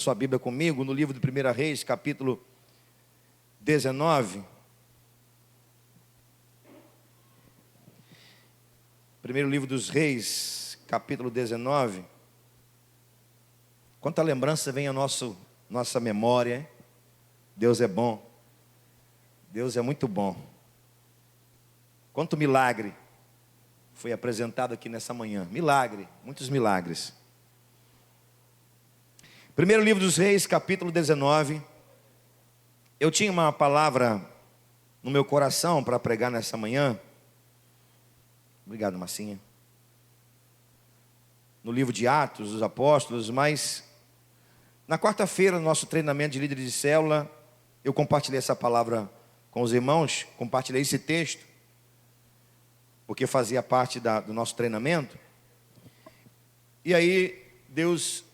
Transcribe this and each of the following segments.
Sua Bíblia comigo, no livro de 1 Reis, capítulo 19. Primeiro livro dos Reis, capítulo 19. Quanta lembrança vem à nossa memória, hein? Deus é bom. Deus é muito bom. Quanto milagre foi apresentado aqui nessa manhã. Milagre, muitos milagres. Primeiro livro dos Reis, capítulo 19. Eu tinha uma palavra no meu coração para pregar nessa manhã. Obrigado, Marcinha. No livro de Atos dos Apóstolos, mas na quarta-feira, no nosso treinamento de líderes de célula, eu compartilhei essa palavra com os irmãos, compartilhei esse texto, porque fazia parte do nosso treinamento. E aí, Deus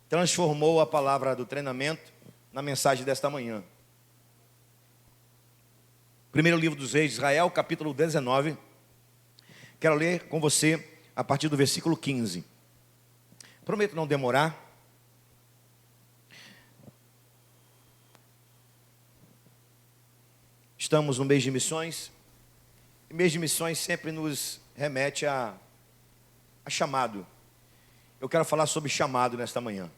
transformou a palavra do treinamento na mensagem desta manhã. Primeiro livro dos Reis de Israel, capítulo 19. Quero ler com você a partir do versículo 15. Prometo não demorar. Estamos no mês de missões. E mês de missões sempre nos remete a chamado. Eu quero falar sobre chamado nesta manhã.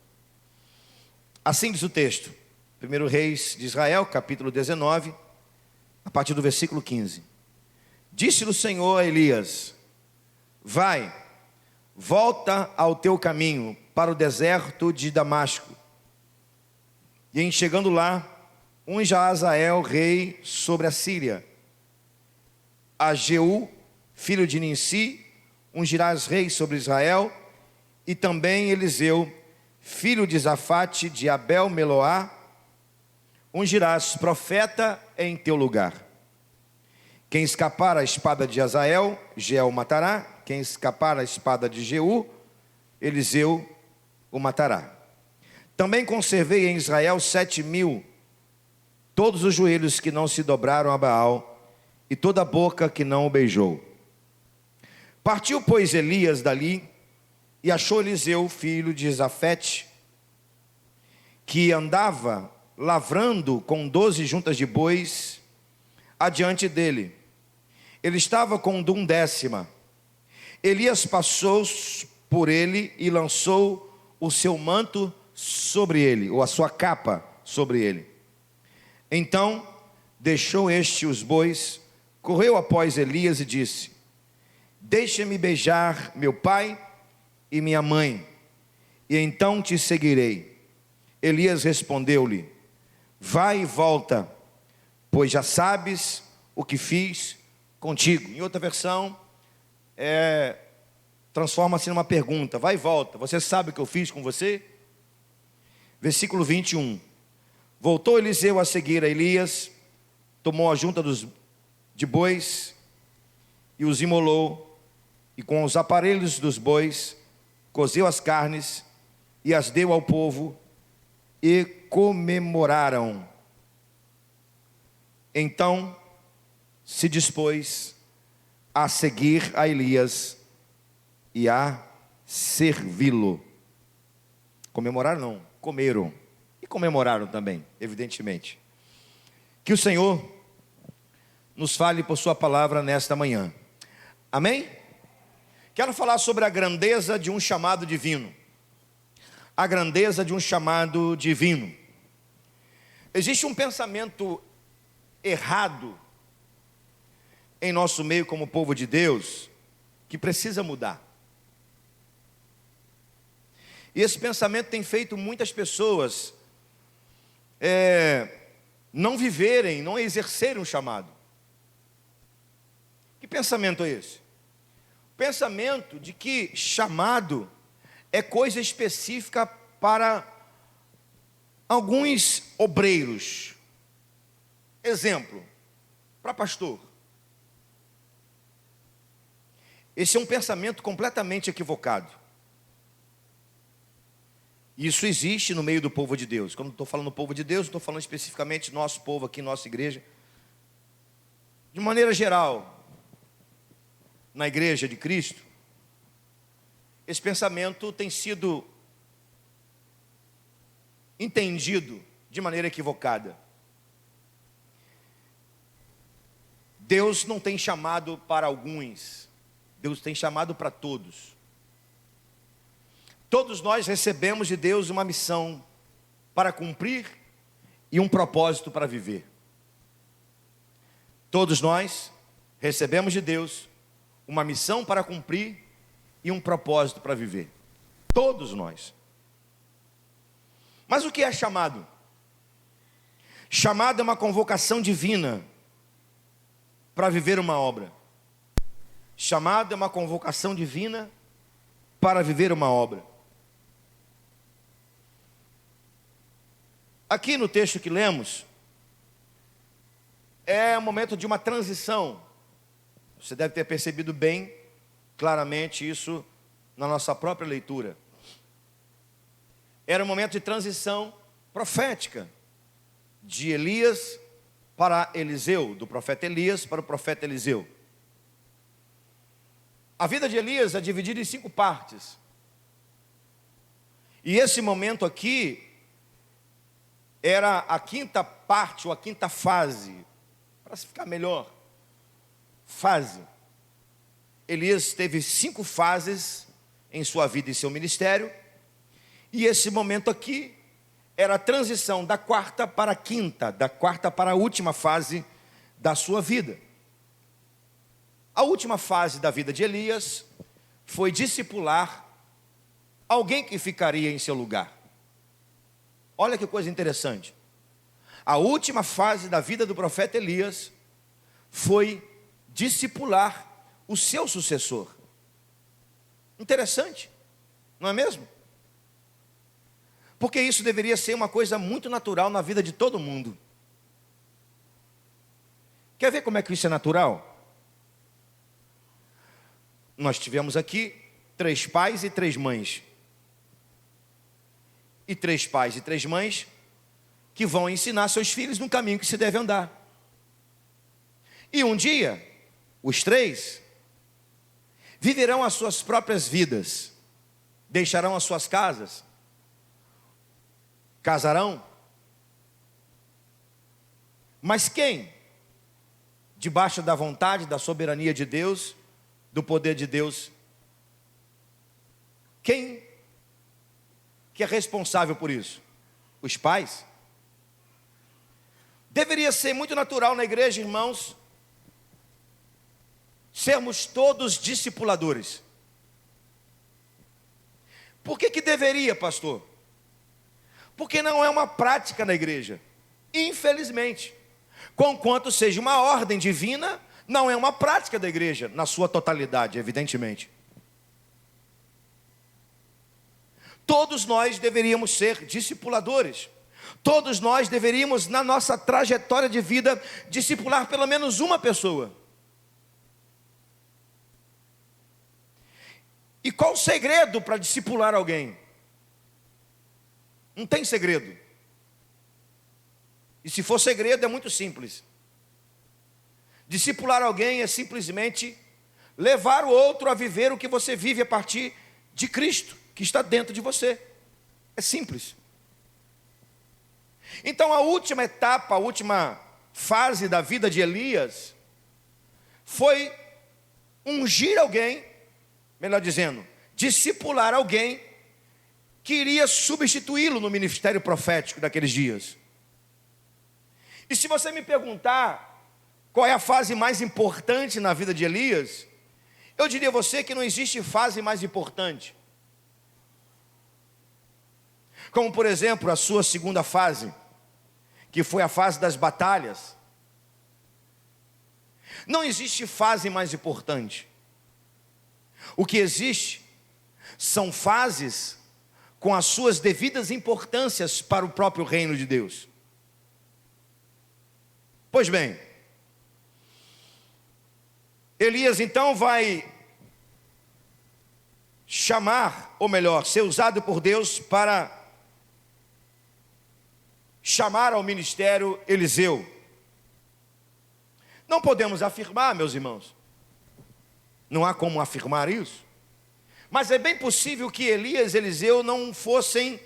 Assim diz o texto, 1 Reis de Israel, capítulo 19, a partir do versículo 15. Disse-lhe o Senhor a Elias: vai, volta ao teu caminho para o deserto de Damasco. E em chegando lá, unja a Azael rei sobre a Síria. A Jeú, filho de Ninsi, ungirás rei sobre Israel. E também Eliseu, filho de Zafate, de Abel-Meloá, ungirás profeta em teu lugar. Quem escapar à espada de Azael, Jeel o matará. Quem escapar à espada de Jeú, Eliseu o matará. Também conservei em Israel 7.000, todos os joelhos que não se dobraram a Baal, e toda a boca que não o beijou. Partiu, pois, Elias dali, e achou Eliseu, filho de Zafete, que andava lavrando com 12 juntas de bois adiante dele. Ele estava com 1/10. Elias passou por ele e lançou o seu manto sobre ele, ou a sua capa sobre ele. Então deixou este os bois, correu após Elias e disse: deixa-me beijar meu pai e minha mãe, e então te seguirei. Elias respondeu-lhe: vai e volta, pois já sabes o que fiz contigo. Em outra versão, transforma-se numa pergunta: vai e volta, você sabe o que eu fiz com você? Versículo 21. Voltou Eliseu a seguir a Elias, tomou a junta de bois e os imolou, e com os aparelhos dos bois cozeu as carnes e as deu ao povo, e comemoraram. Então se dispôs a seguir a Elias e a servi-lo. Comemoraram não, comeram. E comemoraram também, evidentemente. Que o Senhor nos fale por sua palavra nesta manhã. Amém? Quero falar sobre a grandeza de um chamado divino. A grandeza de um chamado divino. Existe um pensamento errado em nosso meio como povo de Deus, que precisa mudar. E esse pensamento tem feito muitas pessoas não viverem, não exercerem um chamado. Que pensamento é esse? Pensamento de que chamado é coisa específica para alguns obreiros. Exemplo, para pastor. Esse é um pensamento completamente equivocado. Isso existe no meio do povo de Deus. Quando estou falando do povo de Deus, estou falando especificamente do nosso povo aqui, nossa igreja. De maneira geral, na igreja de Cristo, esse pensamento tem sido entendido de maneira equivocada. Deus não tem chamado para alguns, Deus tem chamado para todos. Todos nós recebemos de Deus uma missão para cumprir e um propósito para viver. Todos nós recebemos de Deus uma missão para cumprir e um propósito para viver. Todos nós. Mas o que é chamado? Chamado é uma convocação divina para viver uma obra. Chamado é uma convocação divina para viver uma obra. Aqui no texto que lemos, é um momento de uma transição. Você deve ter percebido bem, claramente, isso na nossa própria leitura. Era um momento de transição profética, de Elias para Eliseu, do profeta Elias para o profeta Eliseu. A vida de Elias é dividida em 5 partes. E esse momento aqui era a 5ª parte, ou a 5ª fase, para se ficar melhor. Fase. Elias teve 5 fases em sua vida e seu ministério, e esse momento aqui era a transição da 4ª para a 5ª, da 4ª para a última fase da sua vida. A última fase da vida de Elias foi discipular alguém que ficaria em seu lugar. Olha que coisa interessante. A última fase da vida do profeta Elias foi discipular o seu sucessor. Interessante, não é mesmo? Porque isso deveria ser uma coisa muito natural na vida de todo mundo. Quer ver como é que isso é natural? Nós tivemos aqui 3 pais e 3 mães. E 3 pais e 3 mães que vão ensinar seus filhos no caminho que se deve andar. E um dia, os 3 viverão as suas próprias vidas, deixarão as suas casas, casarão. Mas quem, debaixo da vontade, da soberania de Deus, do poder de Deus, quem que é responsável por isso? Os pais. Deveria ser muito natural na igreja, irmãos, sermos todos discipuladores. Por que deveria, pastor? Porque não é uma prática na igreja, infelizmente. Conquanto seja uma ordem divina, não é uma prática da igreja, na sua totalidade, evidentemente. Todos nós deveríamos ser discipuladores. Todos nós deveríamos, na nossa trajetória de vida, discipular pelo menos uma pessoa. E qual o segredo para discipular alguém? Não tem segredo. E se for segredo, é muito simples. Discipular alguém é simplesmente levar o outro a viver o que você vive a partir de Cristo, que está dentro de você. É simples. Então a última etapa, a última fase da vida de Elias foi ungir alguém, melhor dizendo, discipular alguém que iria substituí-lo no ministério profético daqueles dias. E se você me perguntar qual é a fase mais importante na vida de Elias, eu diria a você que não existe fase mais importante. Como, por exemplo, a sua segunda fase, que foi a fase das batalhas. Não existe fase mais importante. O que existe são fases com as suas devidas importâncias para o próprio reino de Deus. Pois bem, Elias então vai chamar, ou melhor, ser usado por Deus para chamar ao ministério Eliseu. Não podemos afirmar, meus irmãos, não há como afirmar isso, mas é bem possível que Elias e Eliseu não fossem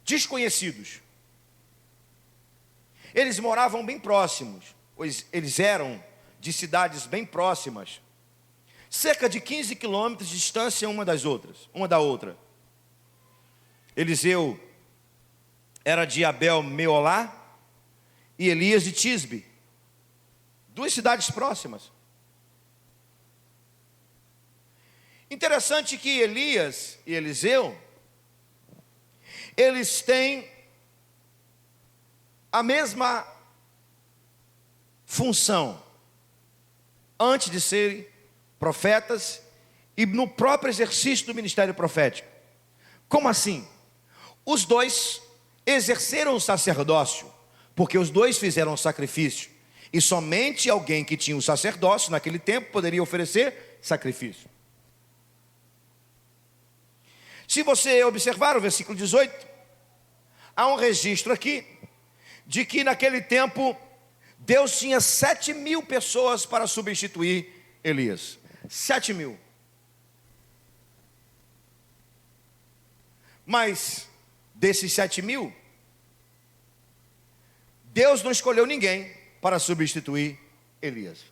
desconhecidos. Eles moravam bem próximos, pois eles eram de cidades bem próximas, cerca de 15 quilômetros de distância uma da outra. Eliseu era de Abel-Meolá e Elias de Tisbe, duas cidades próximas. Interessante que Elias e Eliseu, eles têm a mesma função antes de serem profetas e no próprio exercício do ministério profético. Como assim? Os dois exerceram o sacerdócio, porque os dois fizeram sacrifício, e somente alguém que tinha o sacerdócio naquele tempo poderia oferecer sacrifício. Se você observar o versículo 18, há um registro aqui de que naquele tempo Deus tinha 7.000 pessoas para substituir Elias. 7.000. Mas desses 7.000, Deus não escolheu ninguém para substituir Elias.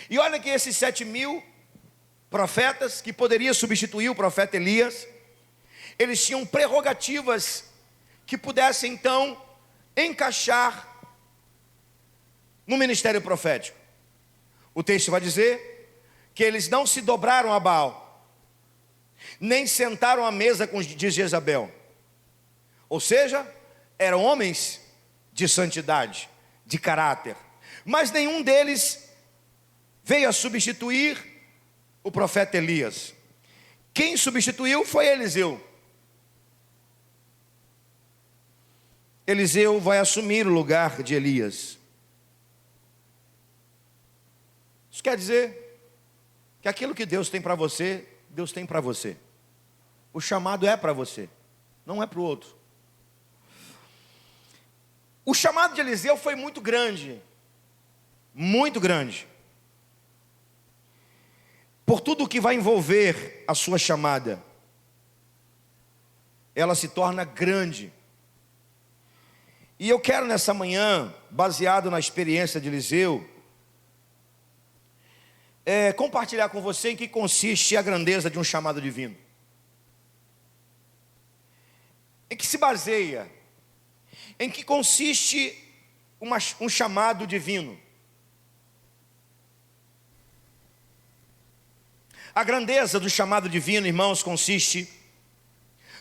E olha que esses 7.000 profetas que poderiam substituir o profeta Elias, eles tinham prerrogativas que pudessem então encaixar no ministério profético. O texto vai dizer que eles não se dobraram a Baal, nem sentaram à mesa de Jezabel. Ou seja, eram homens de santidade, de caráter, mas nenhum deles veio a substituir o profeta Elias. Quem substituiu foi Eliseu. Eliseu vai assumir o lugar de Elias. Isso quer dizer que aquilo que Deus tem para você, Deus tem para você. O chamado é para você, não é para o outro. O chamado de Eliseu foi muito grande, muito grande. Por tudo o que vai envolver a sua chamada, ela se torna grande. E eu quero nessa manhã, baseado na experiência de Eliseu, compartilhar com você em que consiste a grandeza de um chamado divino. Em que se baseia, em que consiste um chamado divino. A grandeza do chamado divino, irmãos, consiste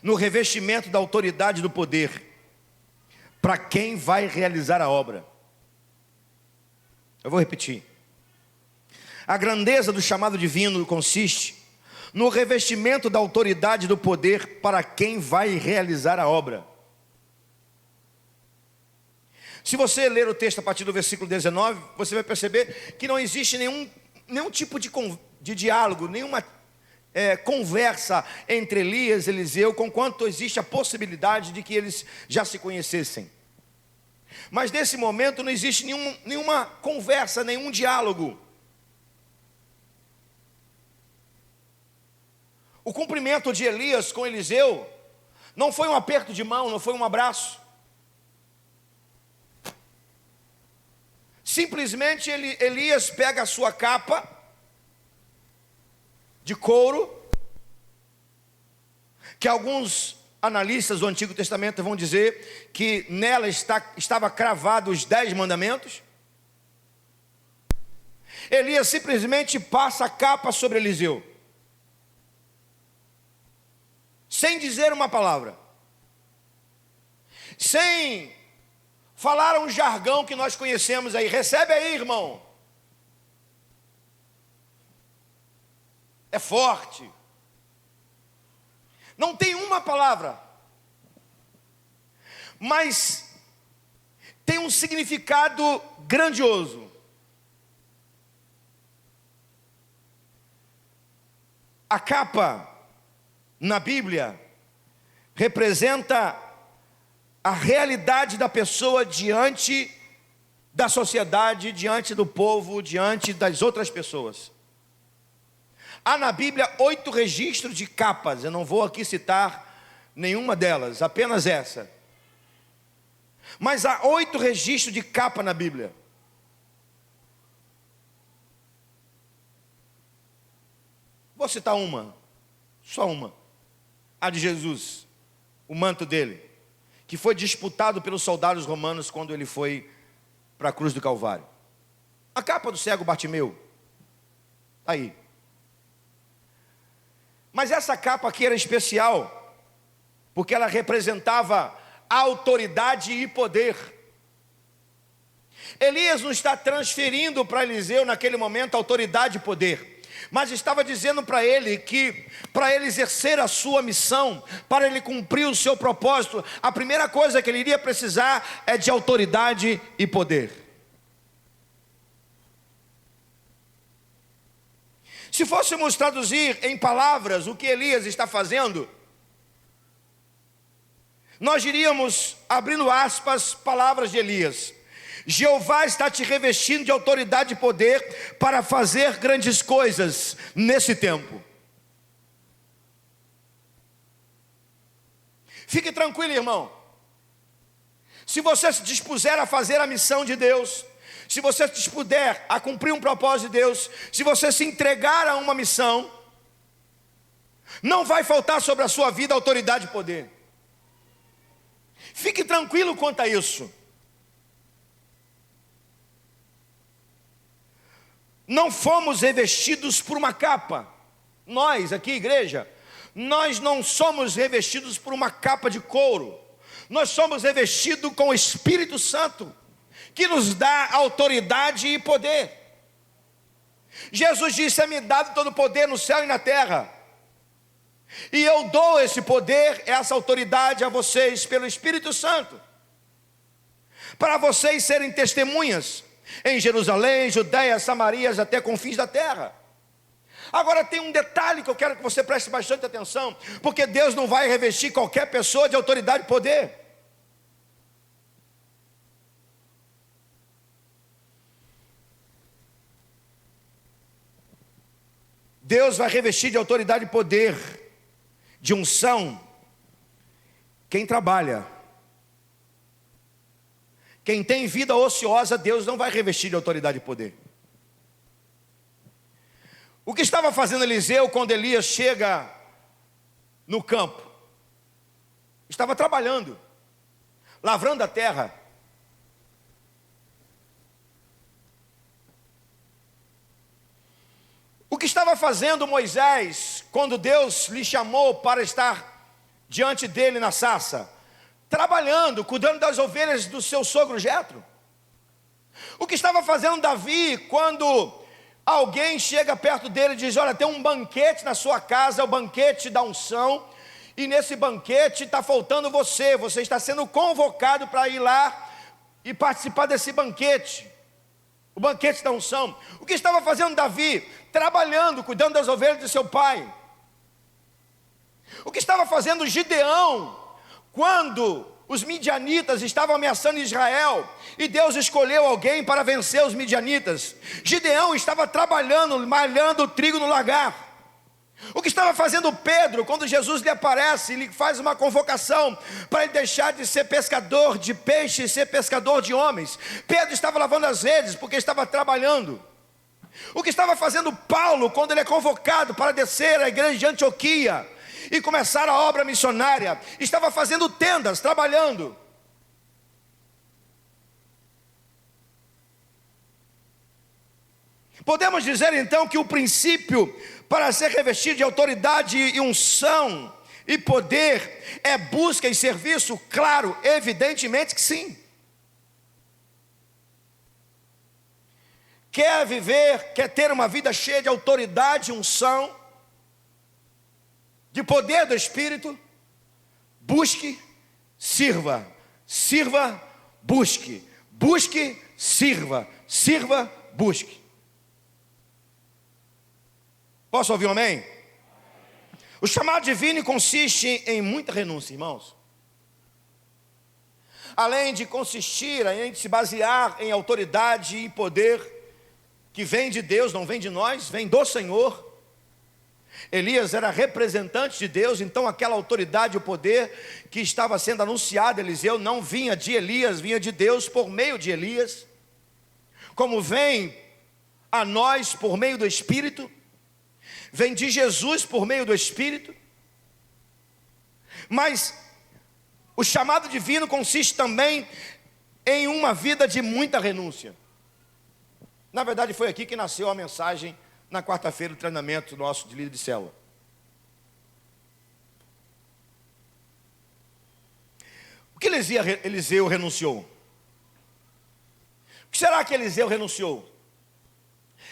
no revestimento da autoridade do poder para quem vai realizar a obra. Eu vou repetir. A grandeza do chamado divino consiste no revestimento da autoridade do poder para quem vai realizar a obra. Se você ler o texto a partir do versículo 19, você vai perceber que não existe nenhum tipo de diálogo, nenhuma conversa entre Elias e Eliseu, conquanto existe a possibilidade de que eles já se conhecessem. Mas nesse momento não existe nenhuma conversa, nenhum diálogo. O cumprimento de Elias com Eliseu não foi um aperto de mão, não foi um abraço. Simplesmente Elias pega a sua capa de couro, que alguns analistas do Antigo Testamento vão dizer que nela estava cravado os 10 mandamentos. Elias simplesmente passa a capa sobre Eliseu, sem dizer uma palavra, sem falar um jargão que nós conhecemos aí. Recebe aí, irmão. É forte. Não tem uma palavra, mas tem um significado grandioso. A capa na Bíblia representa a realidade da pessoa diante da sociedade, diante do povo, diante das outras pessoas. Há na Bíblia 8 registros de capas. Eu não vou aqui citar nenhuma delas, apenas essa. Mas há 8 registros de capa na Bíblia. Vou citar uma, só uma. A de Jesus, o manto dele, que foi disputado pelos soldados romanos quando ele foi para a cruz do Calvário. A capa do cego Bartimeu, está aí. Mas essa capa aqui era especial, porque ela representava autoridade e poder. Elias não está transferindo para Eliseu naquele momento autoridade e poder, mas estava dizendo para ele que para ele exercer a sua missão, para ele cumprir o seu propósito, a primeira coisa que ele iria precisar é de autoridade e poder. Se fôssemos traduzir em palavras o que Elias está fazendo, nós diríamos, abrindo aspas, palavras de Elias: Jeová está te revestindo de autoridade e poder para fazer grandes coisas nesse tempo. Fique tranquilo, irmão. Se você se dispuser a fazer a missão de Deus, se você se dispuser a cumprir um propósito de Deus, se você se entregar a uma missão, não vai faltar sobre a sua vida autoridade e poder. Fique tranquilo quanto a isso. Não fomos revestidos por uma capa. Nós aqui, igreja, nós não somos revestidos por uma capa de couro. Nós somos revestidos com o Espírito Santo, que nos dá autoridade e poder. Jesus disse: é-me dado todo o poder no céu e na terra, e eu dou esse poder, essa autoridade a vocês pelo Espírito Santo, para vocês serem testemunhas em Jerusalém, Judeia, Samarias, até confins da terra. Agora tem um detalhe que eu quero que você preste bastante atenção, porque Deus não vai revestir qualquer pessoa de autoridade e poder. Deus vai revestir de autoridade e poder, de unção, quem trabalha. Quem tem vida ociosa, Deus não vai revestir de autoridade e poder. O que estava fazendo Eliseu quando Elias chega no campo? Estava trabalhando, lavrando a terra. O que estava fazendo Moisés quando Deus lhe chamou para estar diante dele na sarça? Trabalhando, cuidando das ovelhas do seu sogro Jetro. O que estava fazendo Davi quando alguém chega perto dele e diz: olha, tem um banquete na sua casa, é o banquete da unção, e nesse banquete está faltando você está sendo convocado para ir lá e participar desse banquete, o banquete da unção. O que estava fazendo Davi? Trabalhando, cuidando das ovelhas de seu pai. O que estava fazendo Gideão quando os midianitas estavam ameaçando Israel e Deus escolheu alguém para vencer os midianitas? Gideão estava trabalhando, malhando o trigo no lagar. O que estava fazendo Pedro quando Jesus lhe aparece e lhe faz uma convocação para ele deixar de ser pescador de peixe e ser pescador de homens? Pedro estava lavando as redes porque estava trabalhando. O que estava fazendo Paulo quando ele é convocado para descer à igreja de Antioquia e começar a obra missionária? Estava fazendo tendas, trabalhando. Podemos dizer então que o princípio para ser revestido de autoridade e unção e poder é busca e serviço? Claro, evidentemente que sim. Quer viver, quer ter uma vida cheia de autoridade, unção, de poder do Espírito? Busque, sirva. Sirva, busque. Busque, sirva. Sirva, busque. Posso ouvir um amém? O chamado divino consiste em muita renúncia, irmãos. Além de consistir, além de se basear em autoridade e poder, que vem de Deus, não vem de nós, vem do Senhor. Elias era representante de Deus, então aquela autoridade, o poder que estava sendo anunciado a Eliseu não vinha de Elias, vinha de Deus por meio de Elias, como vem a nós por meio do Espírito, vem de Jesus por meio do Espírito. Mas o chamado divino consiste também em uma vida de muita renúncia. Na verdade foi aqui que nasceu a mensagem na quarta-feira do treinamento nosso de líder de célula. O que Eliseu renunciou? O que será que Eliseu renunciou?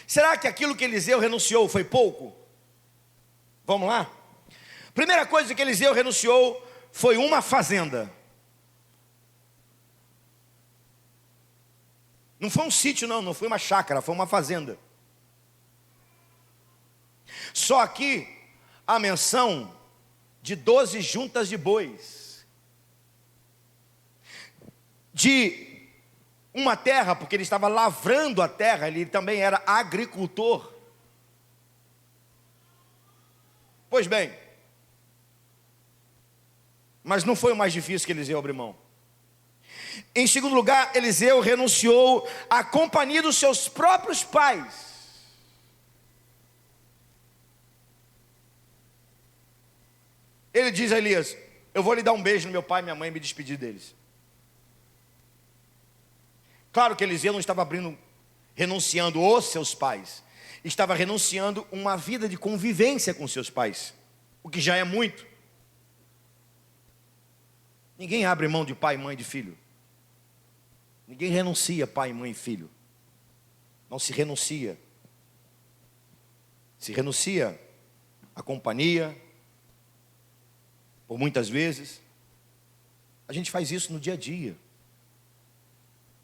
Será que aquilo que Eliseu renunciou foi pouco? Vamos lá? Primeira coisa que Eliseu renunciou foi uma fazenda. Não foi um sítio não foi uma chácara, foi uma fazenda. Só aqui a menção de 12 juntas de bois, de uma terra, porque ele estava lavrando a terra, ele também era agricultor. Pois bem, mas não foi o mais difícil que Eliseu abriu mão. Em segundo lugar, Eliseu renunciou à companhia dos seus próprios pais. Ele diz a Elias: eu vou lhe dar um beijo no meu pai e minha mãe e me despedir deles. Claro que Eliseu não estava renunciando os seus pais, estava renunciando uma vida de convivência com seus pais, o que já é muito. Ninguém abre mão de pai, mãe, de filho. Ninguém renuncia pai, mãe e filho. Não se renuncia. Se renuncia à companhia. Por muitas vezes a gente faz isso no dia a dia.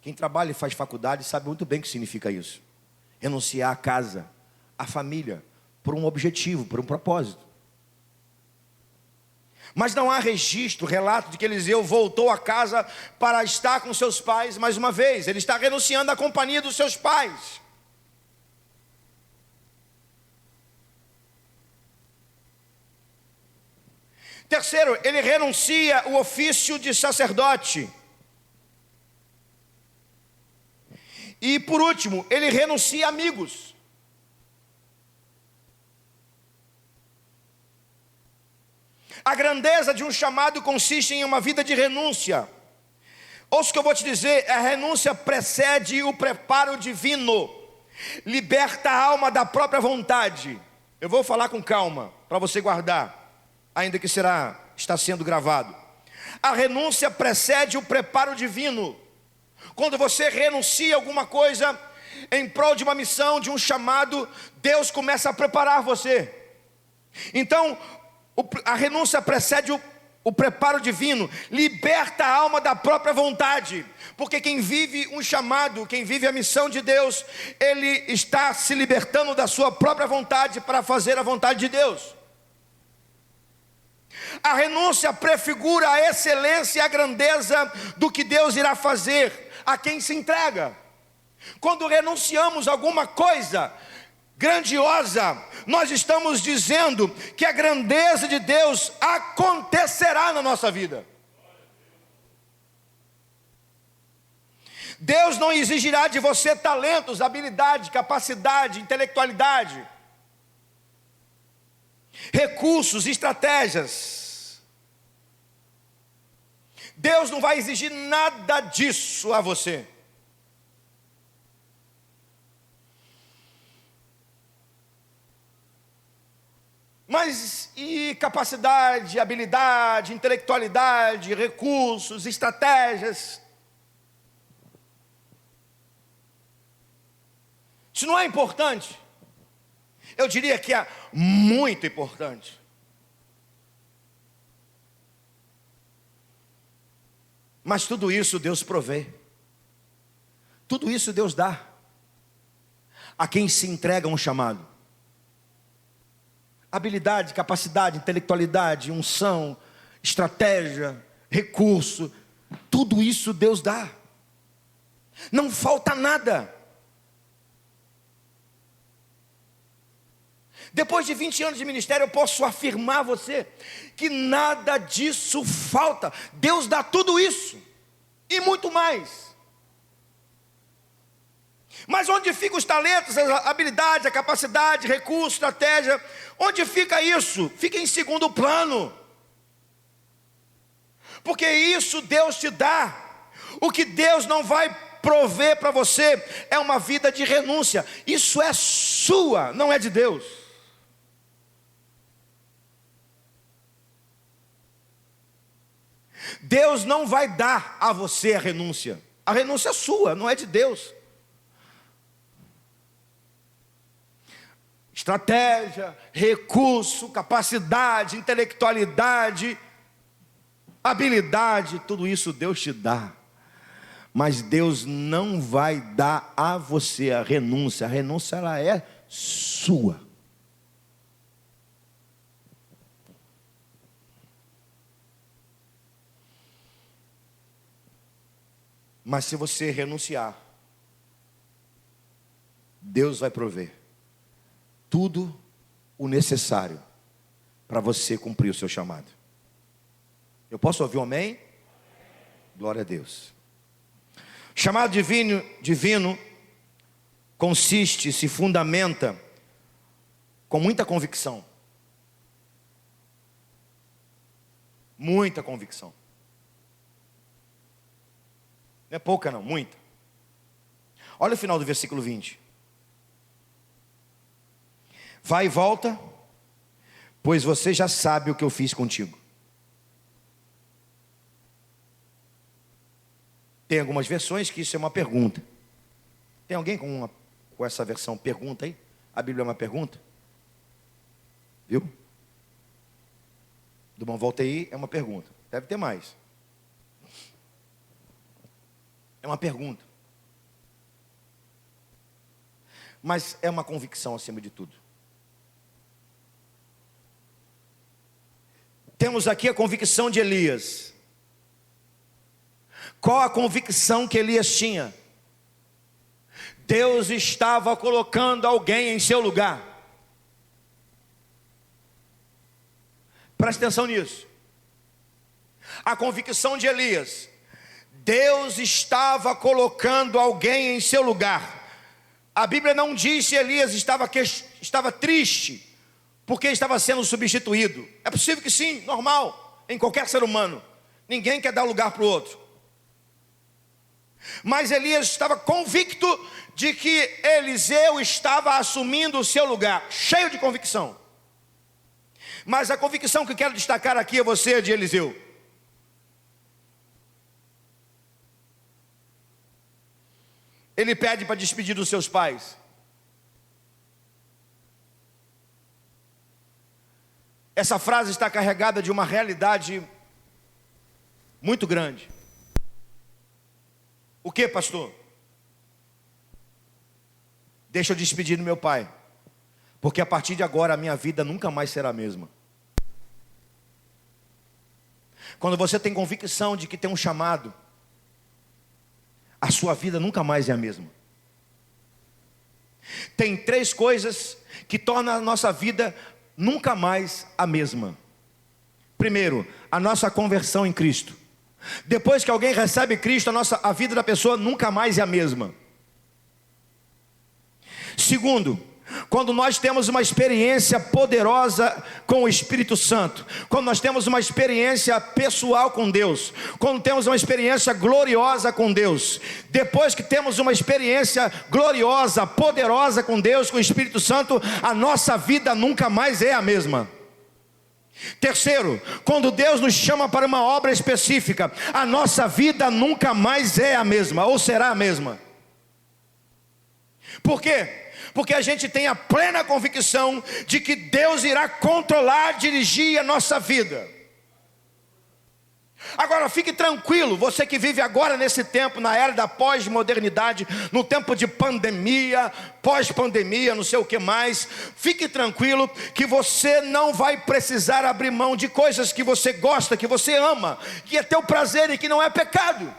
Quem trabalha e faz faculdade sabe muito bem o que significa isso. Renunciar à casa, à família, por um objetivo, por um propósito. Mas não há registro, relato de que Eliseu voltou a casa para estar com seus pais mais uma vez. Ele está renunciando à companhia dos seus pais. Terceiro, ele renuncia o ofício de sacerdote. E por último, ele renuncia a amigos. A grandeza de um chamado consiste em uma vida de renúncia. Ouça o que eu vou te dizer: a renúncia precede o preparo divino, liberta a alma da própria vontade. Eu vou falar com calma, para você guardar, ainda que está sendo gravado. A renúncia precede o preparo divino. Quando você renuncia a alguma coisa em prol de uma missão, de um chamado, Deus começa a preparar você. Então, a renúncia precede o preparo divino, liberta a alma da própria vontade, porque quem vive um chamado, quem vive a missão de Deus, ele está se libertando da sua própria vontade para fazer a vontade de Deus. A renúncia prefigura a excelência e a grandeza do que Deus irá fazer a quem se entrega. Quando renunciamos a alguma coisa grandiosa, nós estamos dizendo que a grandeza de Deus acontecerá na nossa vida. Deus não exigirá de você talentos, habilidade, capacidade, intelectualidade, recursos, estratégias. Deus não vai exigir nada disso a você. Mas e capacidade, habilidade, intelectualidade, recursos, estratégias? Isso não é importante? Eu diria que é muito importante. Mas tudo isso Deus provê. Tudo isso Deus dá a quem se entrega a um chamado. Habilidade, capacidade, intelectualidade, unção, estratégia, recurso, tudo isso Deus dá. Não falta nada. Depois de 20 anos de ministério, eu posso afirmar a você que nada disso falta. Deus dá tudo isso e muito mais. Mas onde ficam os talentos, a habilidade, a capacidade, recurso, estratégia? Onde fica isso? Fica em segundo plano. Porque isso Deus te dá. O que Deus não vai prover para você é uma vida de renúncia. Isso é sua, não é de Deus. Deus não vai dar a você a renúncia. A renúncia é sua, não é de Deus. Estratégia, recurso, capacidade, intelectualidade, habilidade, tudo isso Deus te dá. Mas Deus não vai dar a você a renúncia. A renúncia, ela é sua. Mas se você renunciar, Deus vai prover tudo o necessário para você cumprir o seu chamado. Eu posso ouvir um amém? Glória a Deus. Chamado divino consiste, se fundamenta com muita convicção. Muita convicção. Não é pouca não, muita. Olha o final do versículo 20. Vai e volta, pois você já sabe o que eu fiz contigo. Tem algumas versões que isso é uma pergunta. Tem alguém com essa versão pergunta aí? A Bíblia é uma pergunta? Viu? Do bom, volta aí, é uma pergunta. Deve ter mais. É uma pergunta. Mas é uma convicção acima de tudo. Temos aqui a convicção de Elias. Qual a convicção que Elias tinha? Deus estava colocando alguém em seu lugar. Presta atenção nisso. A convicção de Elias: Deus estava colocando alguém em seu lugar. A Bíblia não diz se Elias estava triste porque estava sendo substituído. É possível que sim, normal, em qualquer ser humano. Ninguém quer dar lugar para o outro. Mas Elias estava convicto de que Eliseu estava assumindo o seu lugar, cheio de convicção. Mas a convicção que eu quero destacar aqui é você de Eliseu. Ele pede para despedir dos seus pais. Essa frase está carregada de uma realidade muito grande. O que, pastor? Deixa eu despedir do meu pai, porque a partir de agora a minha vida nunca mais será a mesma. Quando você tem convicção de que tem um chamado, a sua vida nunca mais é a mesma. Tem 3 coisas que tornam a nossa vida nunca mais a mesma. Primeiro, a nossa conversão em Cristo. Depois que alguém recebe Cristo, a vida da pessoa nunca mais é a mesma. Segundo, quando nós temos uma experiência poderosa com o Espírito Santo, quando nós temos uma experiência pessoal com Deus, quando temos uma experiência gloriosa com Deus, depois que temos uma experiência gloriosa, poderosa com Deus, com o Espírito Santo, a nossa vida nunca mais é a mesma. Terceiro, quando Deus nos chama para uma obra específica, a nossa vida nunca mais é a mesma, ou será a mesma. Por quê? Porque a gente tem a plena convicção de que Deus irá controlar, dirigir a nossa vida. Agora fique tranquilo, você que vive agora nesse tempo, na era da pós-modernidade, no tempo de pandemia, pós-pandemia, não sei o que mais. Fique tranquilo que você não vai precisar abrir mão de coisas que você gosta, que você ama, que é teu prazer e que não é pecado.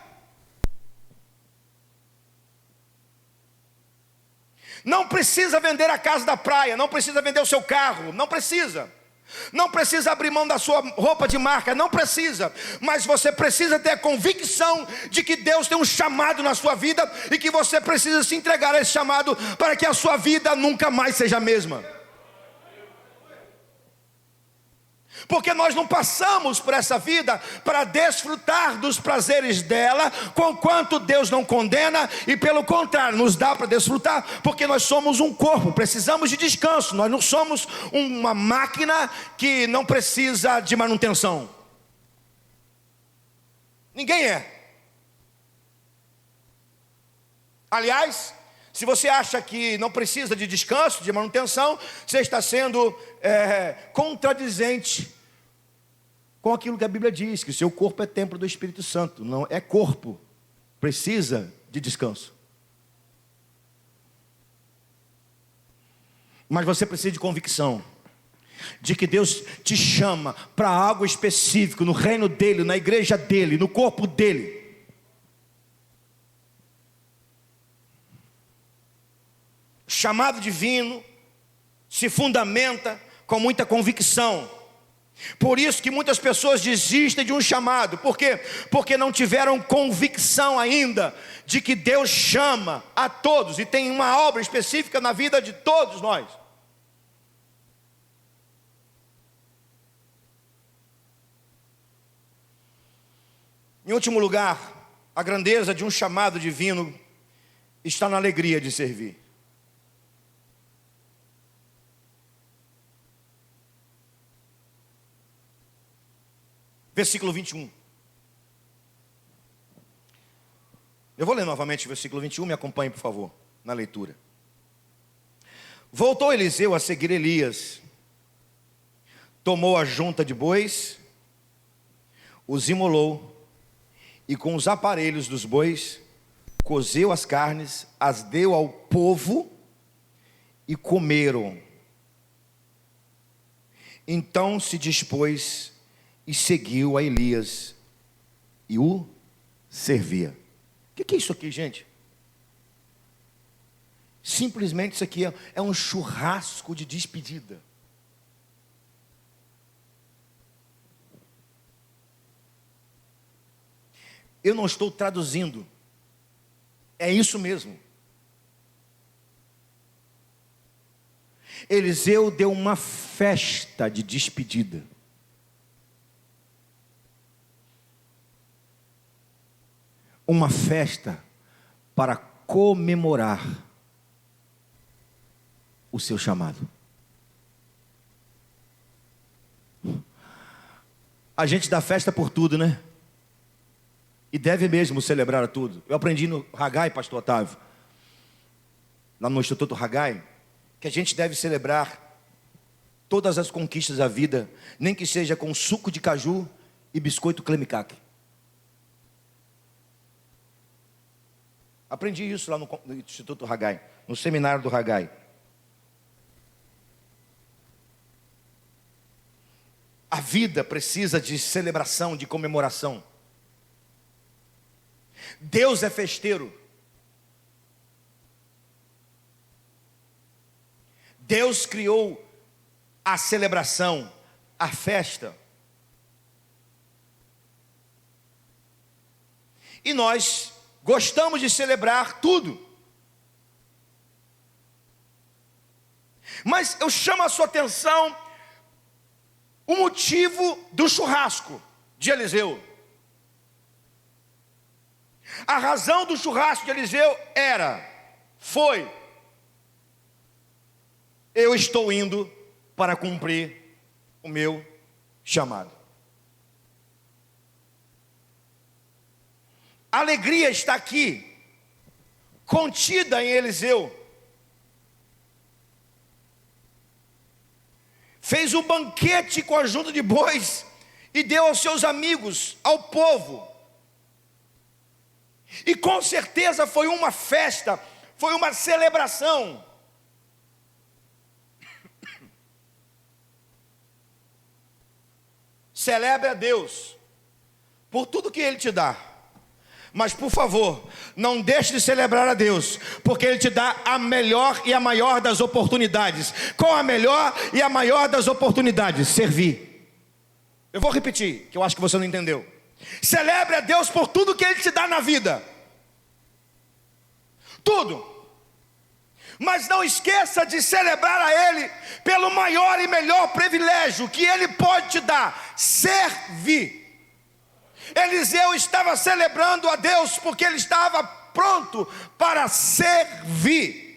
Não precisa vender a casa da praia, não precisa vender o seu carro, não precisa. Não precisa abrir mão da sua roupa de marca, não precisa. Mas você precisa ter a convicção de que Deus tem um chamado na sua vida e que você precisa se entregar a esse chamado para que a sua vida nunca mais seja a mesma. Porque nós não passamos por essa vida para desfrutar dos prazeres dela, conquanto Deus não condena, e pelo contrário, nos dá para desfrutar, porque nós somos um corpo, precisamos de descanso. Nós não somos uma máquina que não precisa de manutenção. Ninguém é. Aliás, se você acha que não precisa de descanso, de manutenção, você está sendo contradizente com aquilo que a Bíblia diz, que o seu corpo é templo do Espírito Santo. Não é corpo, precisa de descanso. Mas você precisa de convicção de que Deus te chama para algo específico no reino dele, na igreja dele, no corpo dele. Chamado divino se fundamenta com muita convicção. Por isso que muitas pessoas desistem de um chamado. Por quê? Porque não tiveram convicção ainda de que Deus chama a todos e tem uma obra específica na vida de todos nós. Em último lugar, a grandeza de um chamado divino está na alegria de servir. Versículo 21. Eu vou ler novamente o versículo 21, me acompanhe por favor, na leitura. Voltou Eliseu a seguir Elias, tomou a junta de bois, os imolou, e com os aparelhos dos bois, cozeu as carnes, as deu ao povo, e comeram. Então se dispôs e seguiu a Elias e o servia. O que é isso aqui, gente? Simplesmente isso aqui é um churrasco de despedida. Eu não estou traduzindo, é isso mesmo. Eliseu deu uma festa de despedida. Uma festa para comemorar o seu chamado. A gente dá festa por tudo, né? E deve mesmo celebrar tudo. Eu aprendi no Haggai, pastor Otávio, lá no Instituto Haggai, que a gente deve celebrar todas as conquistas da vida, nem que seja com suco de caju e biscoito clemicaque. Aprendi isso lá no Instituto Haggai, no seminário do Haggai. A vida precisa de celebração, de comemoração. Deus é festeiro. Deus criou a celebração, a festa. E nós gostamos de celebrar tudo. Mas eu chamo a sua atenção o motivo do churrasco de Eliseu. A razão do churrasco de Eliseu foi: eu estou indo para cumprir o meu chamado. A alegria está aqui, contida em Eliseu. Fez um banquete com a junta de bois e deu aos seus amigos, ao povo. E com certeza foi uma festa, foi uma celebração. Celebre a Deus por tudo que Ele te dá, Mas por favor, não deixe de celebrar a Deus, porque Ele te dá a melhor e a maior das oportunidades. Qual a melhor e a maior das oportunidades? Servir. Eu vou repetir, que eu acho que você não entendeu. Celebre a Deus por tudo que Ele te dá na vida. Tudo. Mas não esqueça de celebrar a Ele pelo maior e melhor privilégio que Ele pode te dar: servir. Eliseu estava celebrando a Deus porque ele estava pronto para servir.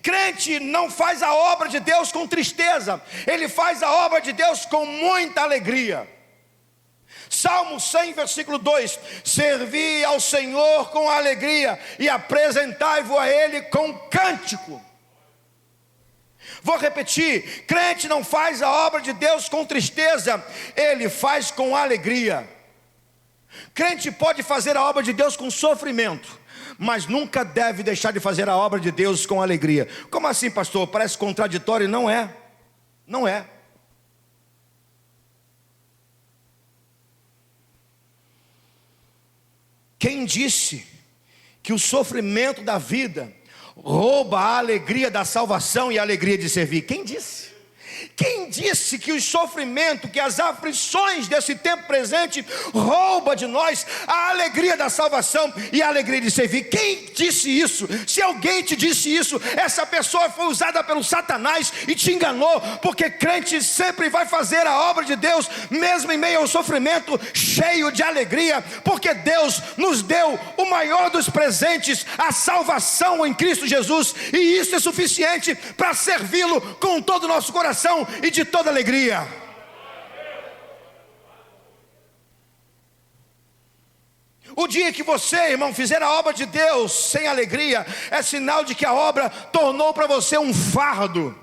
Crente não faz a obra de Deus com tristeza, ele faz a obra de Deus com muita alegria. Salmo 100, versículo 2: servi ao Senhor com alegria e apresentai-vos a Ele com cântico. Vou repetir: crente não faz a obra de Deus com tristeza, ele faz com alegria. Crente pode fazer a obra de Deus com sofrimento, mas nunca deve deixar de fazer a obra de Deus com alegria. Como assim, pastor? Parece contraditório. Não é. Não é. Quem disse que o sofrimento da vida rouba a alegria da salvação e a alegria de servir? Quem disse? Quem disse que o sofrimento, que as aflições desse tempo presente rouba de nós a alegria da salvação e a alegria de servir? Quem disse isso? Se alguém te disse isso, essa pessoa foi usada pelo Satanás e te enganou, porque crente sempre vai fazer a obra de Deus, mesmo em meio ao sofrimento, cheio de alegria, porque Deus nos deu o maior dos presentes, a salvação em Cristo Jesus, e isso é suficiente para servi-lo com todo o nosso coração e de toda alegria. O dia que você, irmão, fizer a obra de Deus sem alegria, é sinal de que a obra tornou para você um fardo,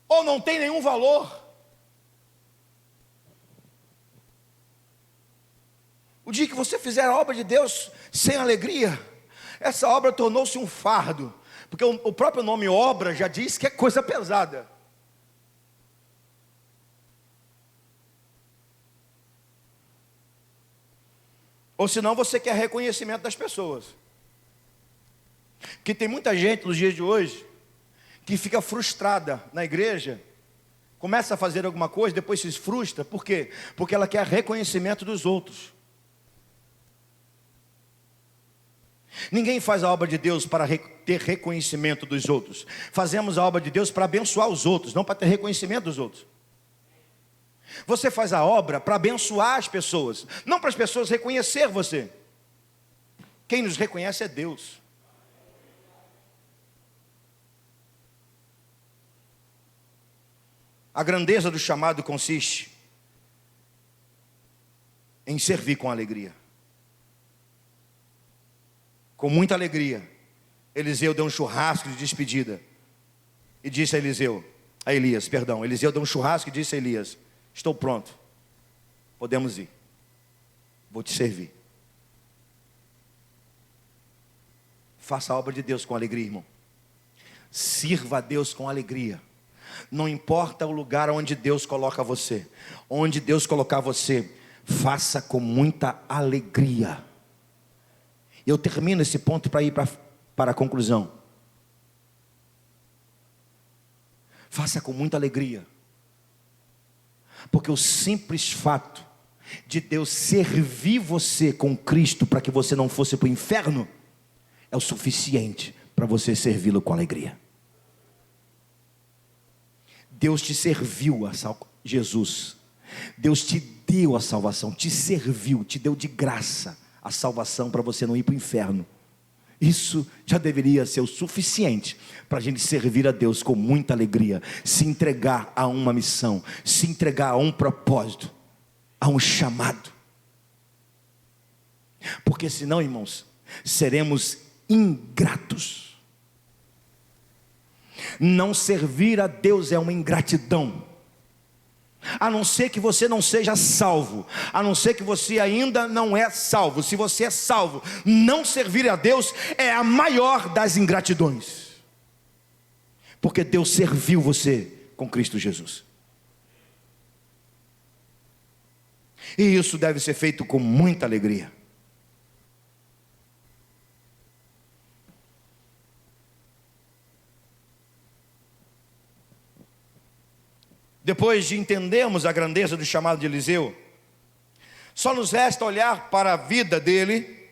ou não tem nenhum valor. O dia que você fizer a obra de Deus sem alegria, essa obra tornou-se um fardo. Porque o próprio nome obra já diz que é coisa pesada. Ou senão você quer reconhecimento das pessoas. Porque tem muita gente nos dias de hoje que fica frustrada na igreja, começa a fazer alguma coisa, depois se frustra. Por quê? Porque ela quer reconhecimento dos outros. Ninguém faz a obra de Deus para ter reconhecimento dos outros. Fazemos a obra de Deus para abençoar os outros, não para ter reconhecimento dos outros. Você faz a obra para abençoar as pessoas, não para as pessoas reconhecer você. Quem nos reconhece é Deus. A grandeza do chamado consiste em servir com alegria. Com muita alegria, Eliseu deu um churrasco de despedida e disse a Eliseu deu um churrasco e disse a Elias: estou pronto, podemos ir, vou te servir. Faça a obra de Deus com alegria, irmão. Sirva a Deus com alegria. Não importa o lugar onde Deus coloca você, onde Deus colocar você, faça com muita alegria. Eu termino esse ponto para ir para a conclusão. Faça com muita alegria, porque o simples fato de Deus servir você com Cristo para que você não fosse para o inferno é o suficiente para você servi-lo com alegria. Deus te serviu Jesus, Deus te deu a salvação, te serviu, te deu de graça a salvação para você não ir para o inferno. Isso já deveria ser o suficiente para a gente servir a Deus com muita alegria, se entregar a uma missão, se entregar a um propósito, a um chamado. Porque senão, irmãos, seremos ingratos. Não servir a Deus é uma ingratidão. A não ser que você não seja salvo, a não ser que você ainda não é salvo. Se você é salvo, não servir a Deus é a maior das ingratidões, porque Deus serviu você com Cristo Jesus. E isso deve ser feito com muita alegria. Depois de entendermos a grandeza do chamado de Eliseu, só nos resta olhar para a vida dele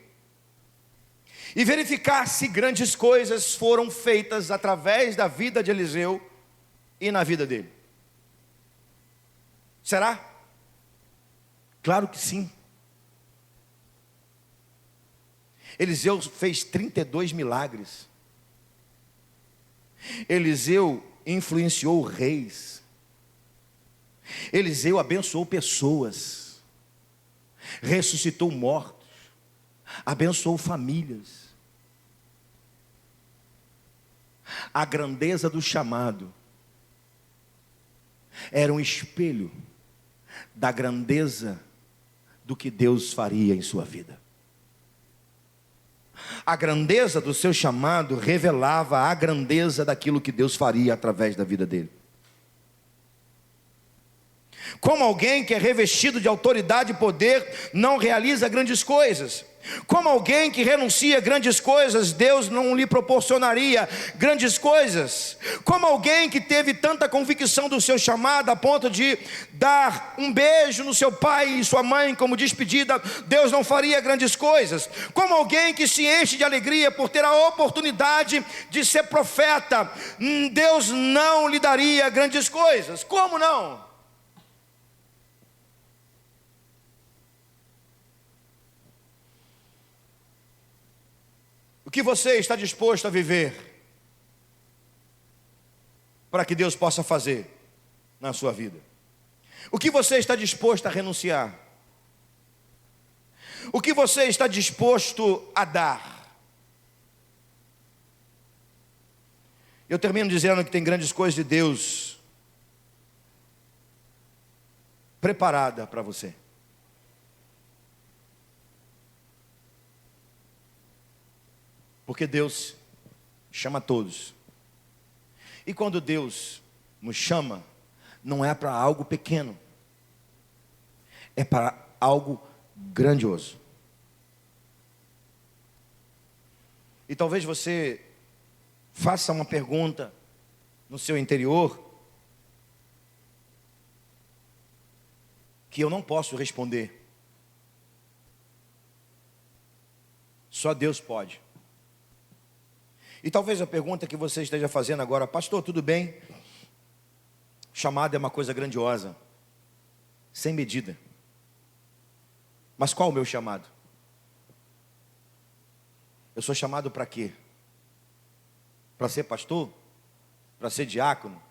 e verificar se grandes coisas foram feitas através da vida de Eliseu e na vida dele. Será? Claro que sim. Eliseu fez 32 milagres. Eliseu influenciou reis. Eliseu abençoou pessoas, ressuscitou mortos, abençoou famílias. A grandeza do chamado era um espelho da grandeza do que Deus faria em sua vida. A grandeza do seu chamado revelava a grandeza daquilo que Deus faria através da vida dele. Como alguém que é revestido de autoridade e poder não realiza grandes coisas. Como alguém que renuncia a grandes coisas, Deus não lhe proporcionaria grandes coisas. Como alguém que teve tanta convicção do seu chamado a ponto de dar um beijo no seu pai e sua mãe como despedida, Deus não faria grandes coisas. Como alguém que se enche de alegria por ter a oportunidade de ser profeta, Deus não lhe daria grandes coisas. Como não? O que você está disposto a viver para que Deus possa fazer na sua vida? O que você está disposto a renunciar? O que você está disposto a dar? Eu termino dizendo que tem grandes coisas de Deus preparada para você. Porque Deus chama todos. E quando Deus nos chama, não é para algo pequeno, é para algo grandioso. E talvez você faça uma pergunta no seu interior que eu não posso responder. Só Deus pode. E talvez a pergunta que você esteja fazendo agora: pastor, tudo bem? Chamado é uma coisa grandiosa, sem medida. Mas qual o meu chamado? Eu sou chamado para quê? Para ser pastor? Para ser diácono?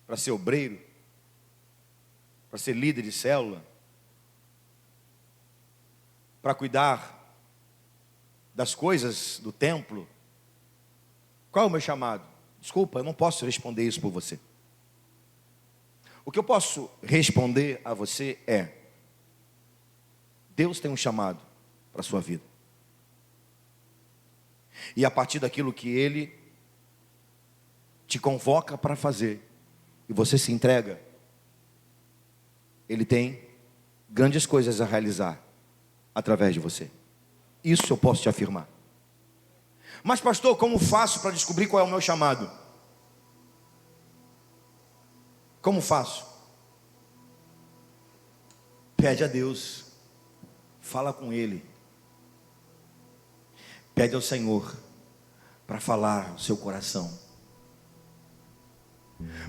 Para ser obreiro? Para ser líder de célula? Para cuidar das coisas do templo? Qual é o meu chamado? Desculpa, eu não posso responder isso por você. O que eu posso responder a você é: Deus tem um chamado para a sua vida. E a partir daquilo que Ele te convoca para fazer, e você se entrega, Ele tem grandes coisas a realizar através de você. Isso eu posso te afirmar. Mas pastor, como faço para descobrir qual é o meu chamado? Como faço? Pede a Deus, fala com Ele, pede ao Senhor para falar o seu coração.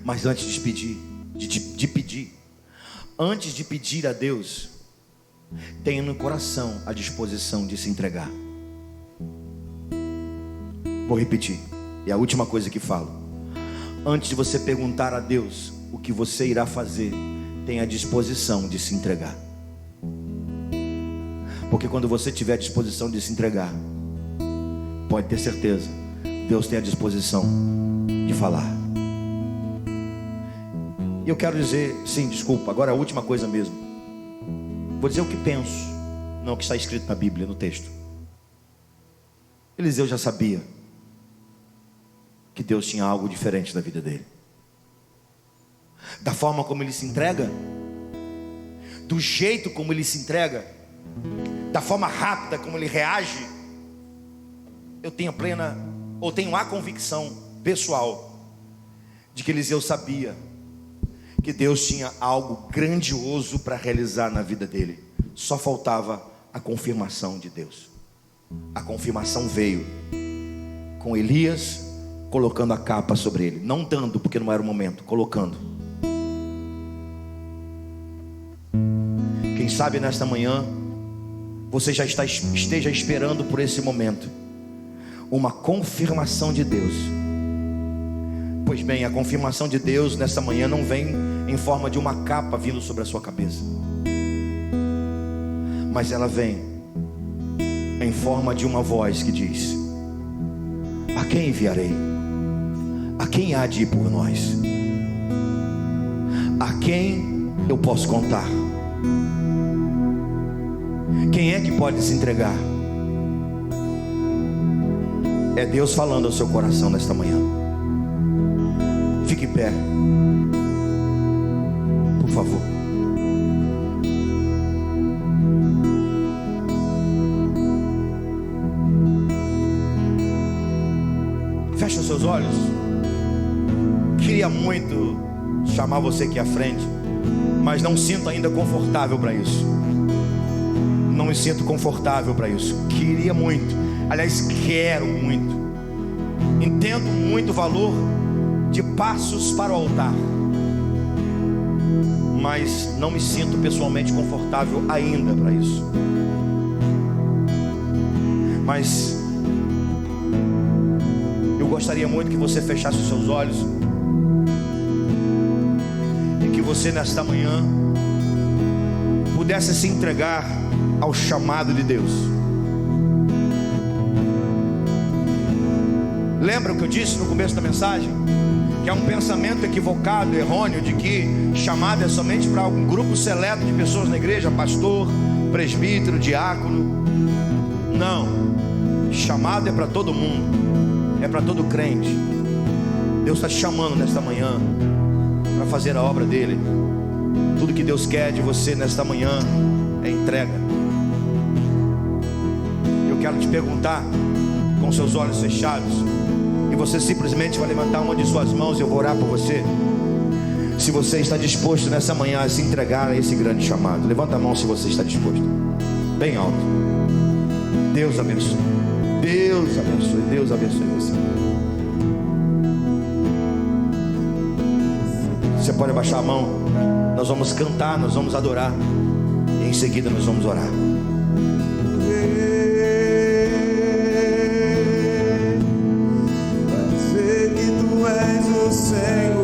Mas antes de pedir, antes de pedir a Deus, tenha no coração a disposição de se entregar. Vou repetir, é a última coisa que falo. Antes de você perguntar a Deus o que você irá fazer, tenha a disposição de se entregar. Porque quando você tiver a disposição de se entregar, pode ter certeza, Deus tem a disposição de falar. E eu quero dizer, sim, desculpa, agora a última coisa mesmo. Vou dizer o que penso, não o que está escrito na Bíblia, no texto. Eliseu já sabia que Deus tinha algo diferente da vida dele. Da forma como ele se entrega, do jeito como ele se entrega, da forma rápida como ele reage, eu tenho a convicção pessoal de que Eliseu sabia que Deus tinha algo grandioso para realizar na vida dele. Só faltava a confirmação de Deus. A confirmação veio com Elias colocando a capa sobre ele, não dando, porque não era o momento, colocando. Quem sabe nesta manhã você já esteja esperando por esse momento, uma confirmação de Deus. Pois bem, a confirmação de Deus nessa manhã não vem em forma de uma capa vindo sobre a sua cabeça, mas ela vem em forma de uma voz que diz: a quem enviarei? A quem há de ir por nós? A quem eu posso contar? Quem é que pode se entregar? É Deus falando ao seu coração nesta manhã. Fique em pé, por favor. Feche os seus olhos. Queria muito chamar você aqui à frente, mas não sinto ainda confortável para isso. Não me sinto confortável para isso. Queria muito, aliás, quero muito. Entendo muito o valor de passos para o altar, mas não me sinto pessoalmente confortável ainda para isso. Mas eu gostaria muito que você fechasse os seus olhos e que você nesta manhã pudesse se entregar ao chamado de Deus. Lembra o que eu disse no começo da mensagem? Que é um pensamento equivocado, errôneo, de que chamado é somente para algum grupo seleto de pessoas na igreja, pastor, presbítero, diácono. Não, chamado é para todo mundo, é para todo crente. Deus está te chamando nesta manhã para fazer a obra dele. Tudo que Deus quer de você nesta manhã é entrega. Eu quero te perguntar, com seus olhos fechados, e você simplesmente vai levantar uma de suas mãos e eu vou orar por você. Se você está disposto nessa manhã a se entregar a esse grande chamado, levanta a mão se você está disposto, bem alto. Deus abençoe, Deus abençoe, Deus abençoe você. Você pode abaixar a mão. Nós vamos cantar, nós vamos adorar e em seguida nós vamos orar. Sei que tu és o Senhor.